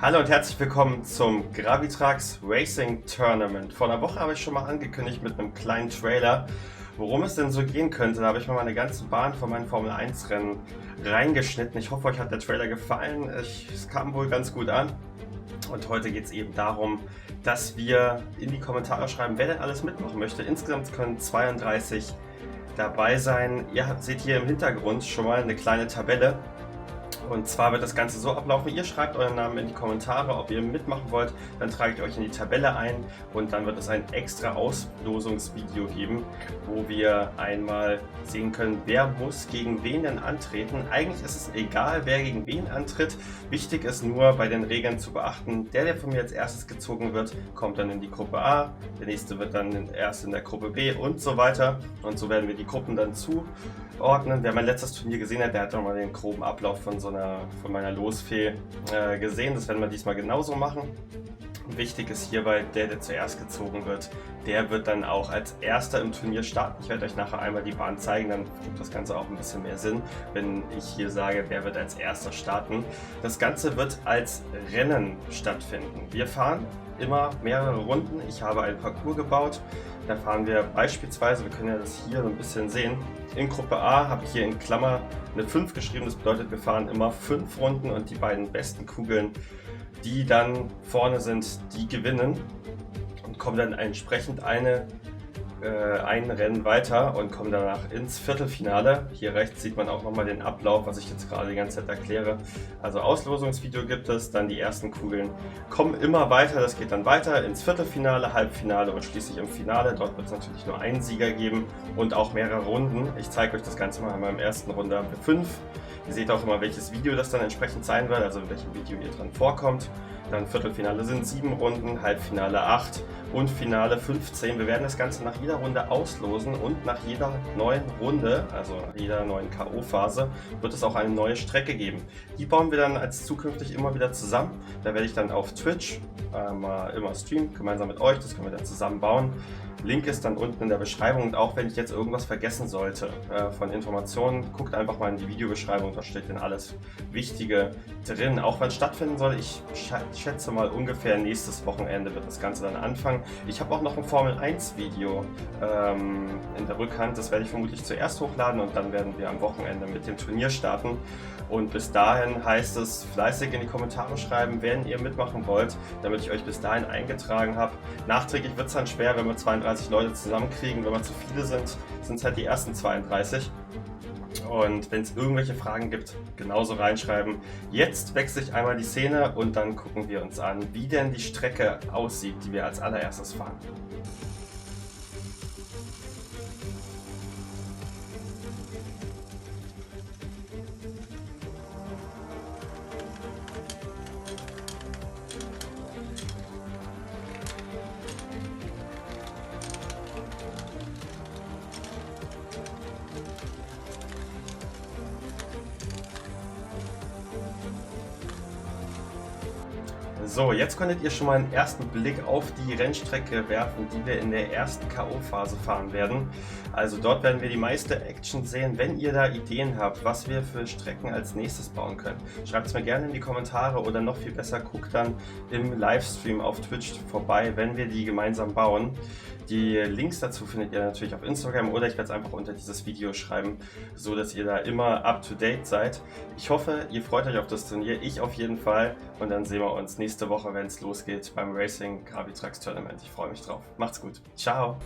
Hallo und herzlich willkommen zum Gravitrax Racing Tournament. Vor einer Woche habe ich schon mal angekündigt mit einem kleinen Trailer, worum es denn so gehen könnte. Da habe ich mal meine ganze Bahn von meinen Formel 1 Rennen reingeschnitten. Ich hoffe, euch hat der Trailer gefallen. Es kam wohl ganz gut an. Und heute geht es eben darum, dass wir in die Kommentare schreiben, wer denn alles mitmachen möchte. Insgesamt können 32 dabei sein. Ihr seht hier im Hintergrund schon mal eine kleine Tabelle. Und zwar wird das Ganze so ablaufen, ihr schreibt euren Namen in die Kommentare, ob ihr mitmachen wollt, dann trage ich euch in die Tabelle ein und dann wird es ein extra Auslosungsvideo geben, wo wir einmal sehen können, wer muss gegen wen denn antreten. Eigentlich ist es egal, wer gegen wen antritt, wichtig ist nur bei den Regeln zu beachten, der von mir als erstes gezogen wird, kommt dann in die Gruppe A, der nächste wird dann erst in der Gruppe B und so weiter und so werden wir die Gruppen dann zuordnen. Wer mein letztes Turnier gesehen hat, der hat nochmal den groben Ablauf von meiner Losfee gesehen. Das werden wir diesmal genauso machen. Wichtig ist hierbei, der zuerst gezogen wird, der wird dann auch als erster im Turnier starten. Ich werde euch nachher einmal die Bahn zeigen, dann gibt das Ganze auch ein bisschen mehr Sinn, wenn ich hier sage, wer wird als erster starten. Das Ganze wird als Rennen stattfinden. Wir fahren immer mehrere Runden. Ich habe ein Parcours gebaut. Da fahren wir beispielsweise, wir können ja das hier so ein bisschen sehen, in Gruppe A habe ich hier in Klammer eine 5 geschrieben. Das bedeutet, wir fahren immer 5 Runden und die beiden besten Kugeln, die dann vorne sind, die gewinnen und kommen dann entsprechend ein Rennen weiter und kommen danach ins Viertelfinale. Hier rechts sieht man auch nochmal den Ablauf, was ich jetzt gerade die ganze Zeit erkläre. Also Auslosungsvideo gibt es, dann die ersten Kugeln kommen immer weiter, das geht dann weiter ins Viertelfinale, Halbfinale und schließlich im Finale. Dort wird es natürlich nur einen Sieger geben und auch mehrere Runden. Ich zeige euch das Ganze mal in meinem ersten Runde haben wir 5. Ihr seht auch immer, welches Video das dann entsprechend sein wird, also in welchem Video ihr dran vorkommt. Dann Viertelfinale sind 7 Runden, Halbfinale 8 und Finale 15. Wir werden das Ganze nach jeder Runde auslosen und nach jeder neuen Runde, also nach jeder neuen K.O.-Phase, wird es auch eine neue Strecke geben. Die bauen wir dann als zukünftig immer wieder zusammen. Da werde ich dann auf Twitch immer streamen, gemeinsam mit euch, das können wir dann zusammen bauen. Link ist dann unten in der Beschreibung und auch wenn ich jetzt irgendwas vergessen sollte von Informationen, guckt einfach mal in die Videobeschreibung, da steht dann alles Wichtige drin. Auch wann es stattfinden soll, ich schätze mal ungefähr nächstes Wochenende wird das Ganze dann anfangen. Ich habe auch noch ein Formel 1 Video in der Rückhand, das werde ich vermutlich zuerst hochladen und dann werden wir am Wochenende mit dem Turnier starten. Und bis dahin heißt es fleißig in die Kommentare schreiben, wenn ihr mitmachen wollt, damit ich euch bis dahin eingetragen habe. Nachträglich wird es dann schwer, wenn wir 32 Leute zusammenkriegen. Wenn wir zu viele sind, sind es halt die ersten 32. Und wenn es irgendwelche Fragen gibt, genauso reinschreiben. Jetzt wechsle ich einmal die Szene und dann gucken wir uns an, wie denn die Strecke aussieht, die wir als allererstes fahren. So, jetzt könntet ihr schon mal einen ersten Blick auf die Rennstrecke werfen, die wir in der ersten K.O.-Phase fahren werden. Also dort werden wir die meiste Action sehen. Wenn ihr da Ideen habt, was wir für Strecken als nächstes bauen können, schreibt es mir gerne in die Kommentare oder noch viel besser, guckt dann im Livestream auf Twitch vorbei, wenn wir die gemeinsam bauen. Die Links dazu findet ihr natürlich auf Instagram oder ich werde es einfach unter dieses Video schreiben, so dass ihr da immer up to date seid. Ich hoffe, ihr freut euch auf das Turnier, ich auf jeden Fall und dann sehen wir uns nächste Woche, wenn es losgeht beim Racing Gravitrax Tournament. Ich freue mich drauf. Macht's gut. Ciao.